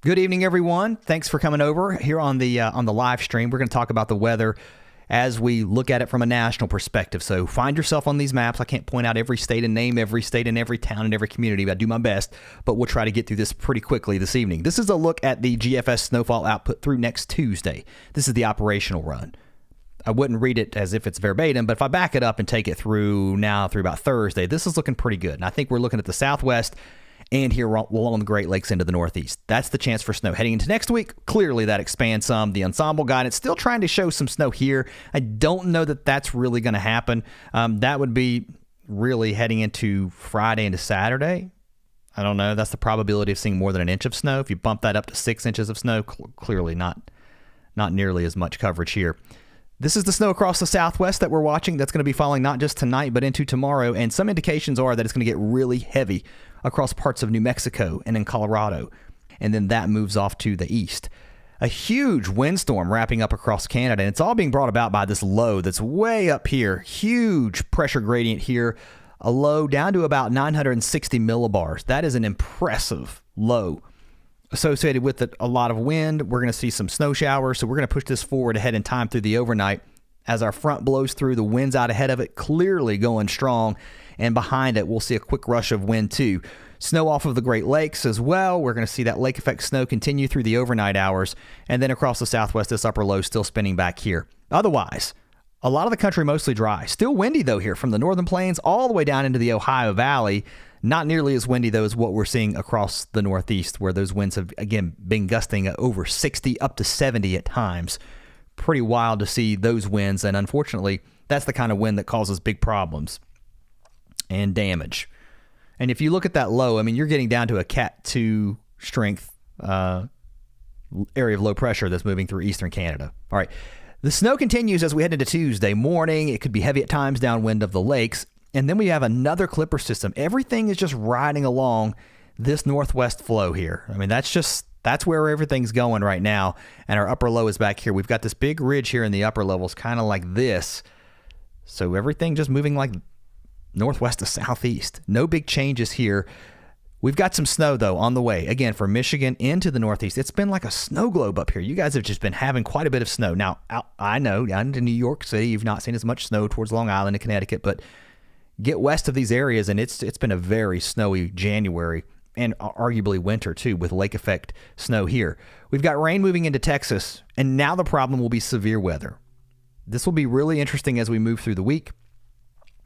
Good evening, everyone. Thanks for coming over here on the live stream. We're going to talk about the weather as we look at it from a national perspective. So find yourself on these maps. I can't point out every state and name every state and every town and every community, but I do my best. But we'll try to get through this pretty quickly this evening. This is a look at the GFS snowfall output through next Tuesday. This is the operational run. I wouldn't read it as if it's verbatim, but if I back it up and take it through about Thursday, this is looking pretty good. And I think we're looking at the southwest and here along the Great Lakes into the northeast. That's the chance for snow. Heading into next week, clearly that expands some. The ensemble guidance still trying to show some snow here. I don't know that that's really going to happen. That would be really heading into Friday into Saturday. I don't know. That's the probability of seeing more than an inch of snow. If you bump that up to 6 inches of snow, clearly not nearly as much coverage here. This is the snow across the southwest that we're watching. That's going to be falling not just tonight, but into tomorrow. And some indications are that it's going to get really heavy across parts of New Mexico and in Colorado. And then that moves off to the east. A huge windstorm wrapping up across Canada. And it's all being brought about by this low that's way up here. Huge pressure gradient here. A low down to about 960 millibars. That is an impressive low. Associated with it, a lot of wind. We're going to see some snow showers, so we're going to push this forward ahead in time through the overnight. As our front blows through, the wind's out ahead of it, clearly going strong, and behind it, we'll see a quick rush of wind too. Snow off of the Great Lakes as well. We're going to see that lake effect snow continue through the overnight hours, and then across the southwest, this upper low still spinning back here. Otherwise, a lot of the country mostly dry. Still windy, though, here from the northern plains all the way down into the Ohio Valley. Not nearly as windy, though, as what we're seeing across the northeast, where those winds have, again, been gusting over 60 up to 70 at times. Pretty wild to see those winds, and unfortunately, that's the kind of wind that causes big problems and damage. And if you look at that low, I mean, you're getting down to a Cat 2 strength area of low pressure that's moving through eastern Canada. All right. The snow continues as we head into Tuesday morning. It could be heavy at times downwind of the lakes. And then we have another clipper system. Everything is just riding along this northwest flow here. I mean, that's where everything's going right now. And our upper low is back here. We've got this big ridge here in the upper levels, kind of like this. So everything just moving like northwest to southeast. No big changes here. We've got some snow, though, on the way. Again, from Michigan into the northeast. It's been like a snow globe up here. You guys have just been having quite a bit of snow. Now, I know, down into New York City, you've not seen as much snow towards Long Island and Connecticut, but get west of these areas, and it's been a very snowy January and arguably winter, too, with lake effect snow here. We've got rain moving into Texas, and now the problem will be severe weather. This will be really interesting as we move through the week.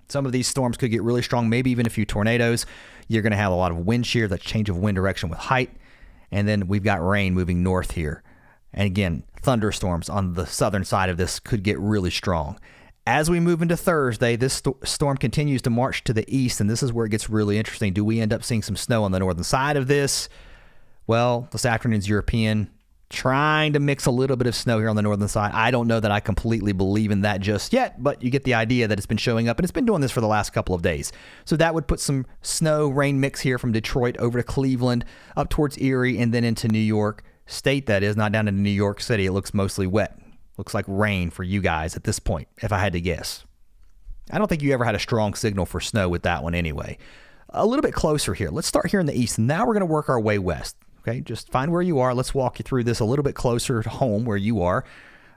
Some of these storms could get really strong, maybe even a few tornadoes. You're going to have a lot of wind shear, that change of wind direction with height. And then we've got rain moving north here. And again, thunderstorms on the southern side of this could get really strong. As we move into Thursday, this storm continues to march to the east, and this is where it gets really interesting. Do we end up seeing some snow on the northern side of this? Well, this afternoon's European, trying to mix a little bit of snow here on the northern side. I don't know that I completely believe in that just yet, but you get the idea that it's been showing up, and it's been doing this for the last couple of days. So that would put some snow, rain mix here from Detroit over to Cleveland, up towards Erie, and then into New York State, that is, not down into New York City. It looks mostly wet. Looks like rain for you guys at this point, if I had to guess. I don't think you ever had a strong signal for snow with that one anyway. A little bit closer here. Let's start here in the east. Now we're going to work our way west. Okay, just find where you are. Let's walk you through this a little bit closer to home where you are.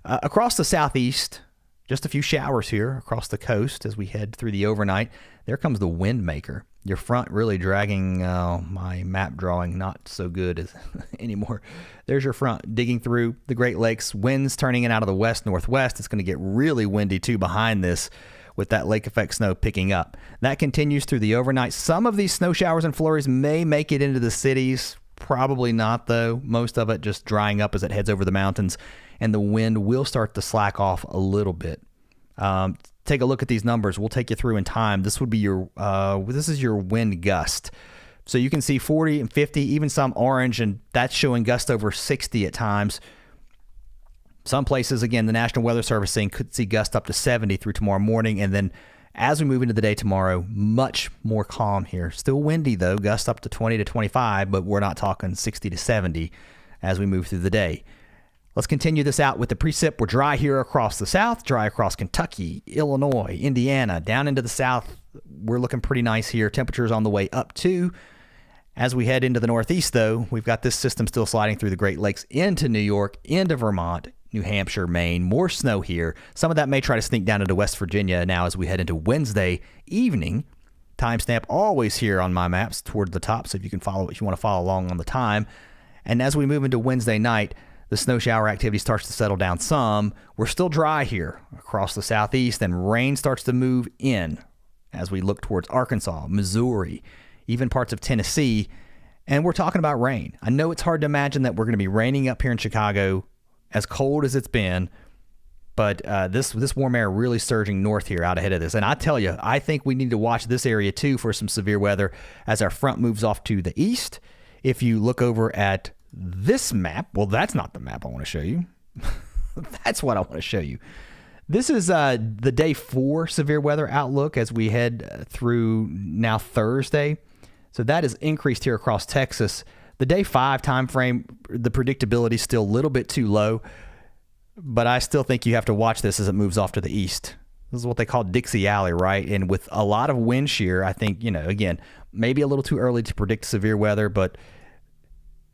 Across the southeast, just a few showers here across the coast as we head through the overnight. There comes the wind maker. Your front really dragging my map drawing not so good as anymore. There's your front digging through the Great Lakes. Winds turning in out of the west-northwest. It's going to get really windy too behind this with that lake effect snow picking up. That continues through the overnight. Some of these snow showers and flurries may make it into the cities. Probably not, though. Most of it just drying up as it heads over the mountains, and the wind will start to slack off a little bit. Take a look at these numbers. We'll take you through in time. This would be your this is your wind gust. So you can see 40 and 50, even some orange, and that's showing gust over 60 at times. Some places, again, the National Weather Service saying could see gust up to 70 through tomorrow morning, and then as we move into the day tomorrow, much more calm here. Still windy, though, gust up to 20 to 25, but we're not talking 60 to 70 as we move through the day. Let's continue this out with the precip. We're dry here across the south, dry across Kentucky, Illinois, Indiana, down into the south. We're looking pretty nice here. Temperatures on the way up too. As we head into the Northeast, though, we've got this system still sliding through the Great Lakes into New York, into Vermont, New Hampshire, Maine. More snow here. Some of that may try to sneak down into West Virginia now as we head into Wednesday evening. Timestamp always here on my maps toward the top, so if you can follow, if you want to follow along on the time. And as we move into Wednesday night, the snow shower activity starts to settle down some. We're still dry here across the southeast, and rain starts to move in as we look towards Arkansas, Missouri, even parts of Tennessee. And we're talking about rain. I know it's hard to imagine that we're going to be raining up here in Chicago, as cold as it's been, but this warm air really surging north here out ahead of this. And I tell you, I think we need to watch this area too for some severe weather as our front moves off to the east. If you look over at this map, well, that's not the map I want to show you. That's what I want to show you. This is the day 4 severe weather outlook as we head through now Thursday. So that is increased here across Texas. The day 5 time frame, the predictability is still a little bit too low, but I still think you have to watch this as it moves off to the east. This is what they call Dixie Alley, right? And with a lot of wind shear, I think, again, maybe a little too early to predict severe weather, but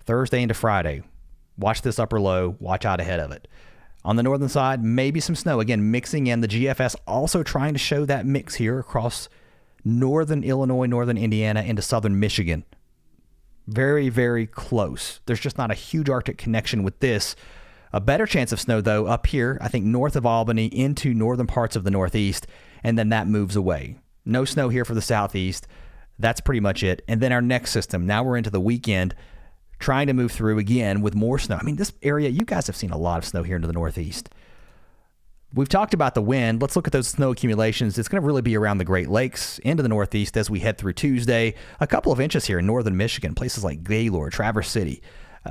Thursday into Friday, watch this upper low, watch out ahead of it. On the northern side, maybe some snow. Again, mixing in. The GFS also trying to show that mix here across northern Illinois, northern Indiana, into southern Michigan. Very, very close. There's just not a huge Arctic connection with this. A better chance of snow, though, up here, I think north of Albany into northern parts of the Northeast, and then that moves away. No snow here for the Southeast. That's pretty much it. And then our next system, now we're into the weekend, trying to move through again with more snow. I mean, this area, you guys have seen a lot of snow here into the Northeast. We've talked about the wind. Let's look at those snow accumulations. It's going to really be around the Great Lakes into the Northeast as we head through Tuesday. A couple of inches here in northern Michigan, places like Gaylord, Traverse City.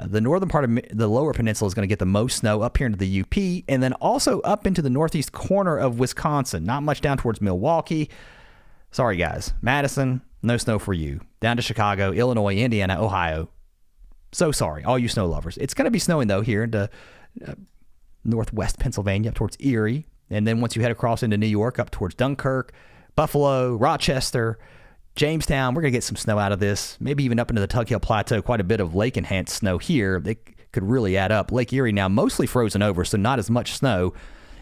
The northern part of the lower peninsula is going to get the most snow up here into the UP, and then also up into the northeast corner of Wisconsin. Not much down towards Milwaukee. Sorry, guys. Madison, no snow for you. Down to Chicago, Illinois, Indiana, Ohio. So sorry, all you snow lovers. It's going to be snowing, though, here into northwest Pennsylvania up towards Erie. And then once you head across into New York, up towards Dunkirk, Buffalo, Rochester, Jamestown, we're going to get some snow out of this. Maybe even up into the Tug Hill Plateau, quite a bit of lake-enhanced snow here. They could really add up. Lake Erie now mostly frozen over, so not as much snow.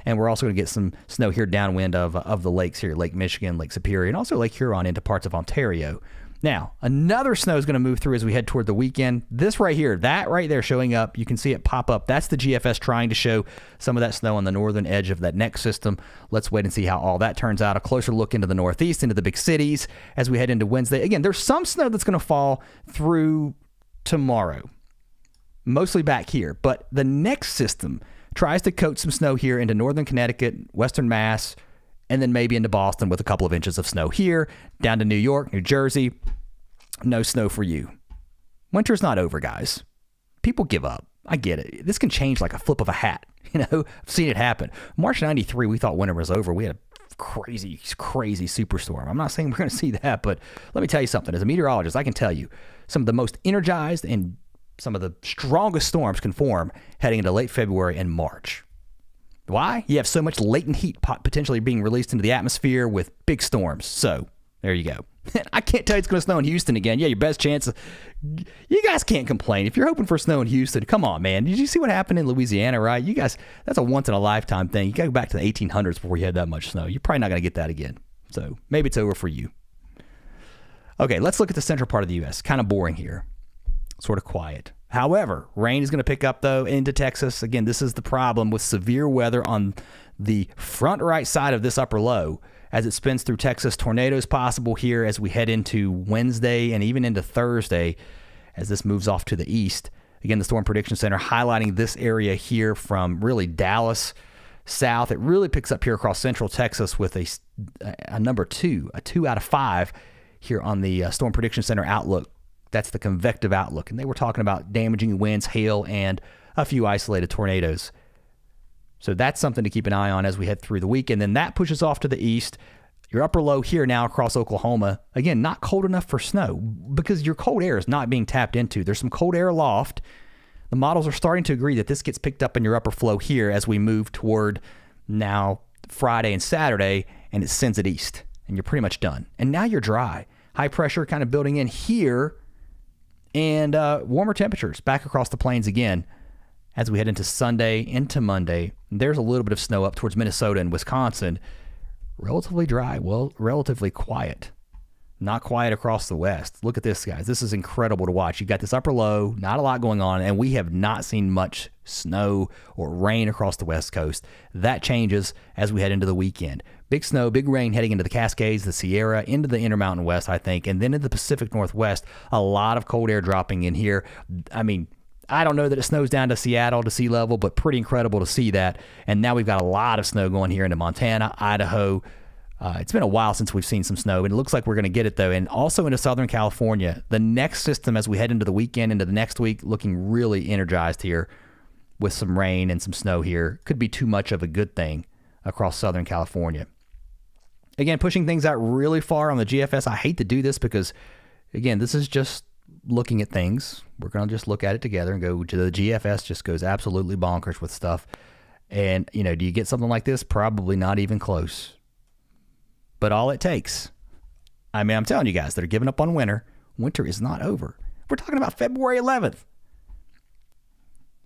And we're also going to get some snow here downwind of the lakes here, Lake Michigan, Lake Superior, and also Lake Huron into parts of Ontario. Now, another snow is going to move through as we head toward the weekend. This right here, that right there showing up, you can see it pop up. That's the GFS trying to show some of that snow on the northern edge of that next system. Let's wait and see how all that turns out. A closer look into the Northeast, into the big cities as we head into Wednesday. Again, there's some snow that's going to fall through tomorrow, mostly back here. But the next system tries to coat some snow here into northern Connecticut, western Mass, and then maybe into Boston with a couple of inches of snow here, down to New York, New Jersey. No snow for you. Winter's not over, guys. People give up. I get it. This can change like a flip of a hat. I've seen it happen. March 93, we thought winter was over. We had a crazy, crazy superstorm. I'm not saying we're going to see that, but let me tell you something. As a meteorologist, I can tell you some of the most energized and some of the strongest storms can form heading into late February and March. Why? You have so much latent heat potentially being released into the atmosphere with big storms. So there you go. I can't tell you it's going to snow in Houston again. Yeah, your best chance. You guys can't complain. If you're hoping for snow in Houston, come on, man. Did you see what happened in Louisiana, right? You guys, that's a once-in-a-lifetime thing. You got to go back to the 1800s before you had that much snow. You're probably not going to get that again. So maybe it's over for you. Okay, let's look at the central part of the U.S. Kind of boring here. Sort of quiet. However, rain is going to pick up, though, into Texas. Again, this is the problem with severe weather on the front right side of this upper low. As it spins through Texas, tornadoes possible here as we head into Wednesday and even into Thursday as this moves off to the east. Again, the Storm Prediction Center highlighting this area here from really Dallas south. It really picks up here across central Texas with a number 2, a 2 out of 5 here on the Storm Prediction Center outlook. That's the convective outlook. And they were talking about damaging winds, hail, and a few isolated tornadoes. So that's something to keep an eye on as we head through the week. And then that pushes off to the east. Your upper low here now across Oklahoma. Again, not cold enough for snow because your cold air is not being tapped into. There's some cold air aloft. The models are starting to agree that this gets picked up in your upper flow here as we move toward now Friday and Saturday, and it sends it east. And you're pretty much done. And now you're dry. High pressure kind of building in here And warmer temperatures back across the plains again as we head into Sunday, into Monday. There's a little bit of snow up towards Minnesota and Wisconsin. Relatively dry, well, relatively quiet. Not quiet across the west. Look at this, guys. This is incredible to watch. You got this upper low, not a lot going on, and we have not seen much snow or rain across the west coast. That changes as we head into the weekend. Big snow, big rain heading into the Cascades, the Sierra, into the Intermountain West, I think, and then into the Pacific Northwest. A lot of cold air dropping in here. I mean, I don't know that it snows down to Seattle to sea level, but pretty incredible to see that. And now we've got a lot of snow going here into Montana, Idaho. It's been a while since we've seen some snow, and it looks like we're going to get it, though. And also into Southern California. The next system as we head into the weekend, into the next week, looking really energized here with some rain and some snow here. Could be too much of a good thing across Southern California. Again, pushing things out really far on the GFS. I hate to do this because, again, this is just looking at things. We're going to just look at it together and go to the GFS just goes absolutely bonkers with stuff. And, do you get something like this? Probably not even close. But all it takes, I'm telling you guys that are giving up on winter is not over. We're talking about February 11th.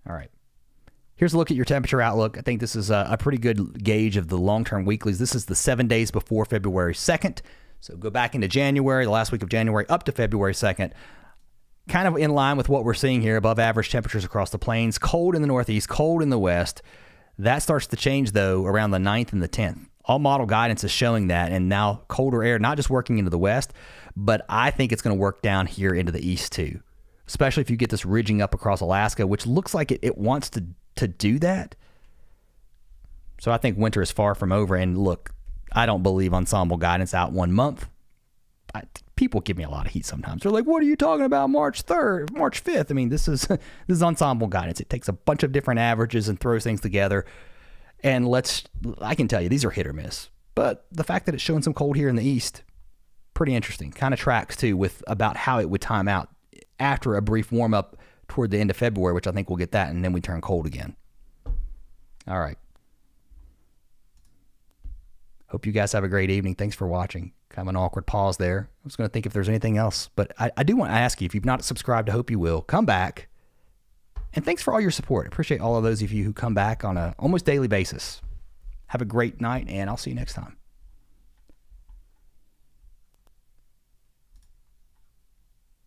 All right. Here's a look at your temperature outlook. I think this is a pretty good gauge of the long-term weeklies. This is the 7 days before February 2nd. So go back into January, the last week of January, up to February 2nd. Kind of in line with what we're seeing here, above average temperatures across the plains. Cold in the northeast, cold in the west. That starts to change, though, around the 9th and the 10th. All model guidance is showing that, and now colder air, not just working into the west, but I think it's going to work down here into the east too, especially if you get this ridging up across Alaska, which looks like it wants to do that. So I think winter is far from over, and look, I don't believe ensemble guidance out 1 month. People give me a lot of heat sometimes. They're like, what are you talking about March 3rd, March 5th? I mean, this is ensemble guidance. It takes a bunch of different averages and throws things together. And I can tell you, these are hit or miss. But the fact that it's showing some cold here in the east, pretty interesting. Kind of tracks, too, with about how it would time out after a brief warm-up toward the end of February, which I think we'll get that, and then we turn cold again. All right. Hope you guys have a great evening. Thanks for watching. Kind of an awkward pause there. I was going to think if there's anything else. But I do want to ask you, if you've not subscribed, I hope you will. Come back. And thanks for all your support. I appreciate all of those of you who come back on a almost daily basis. Have a great night, and I'll see you next time.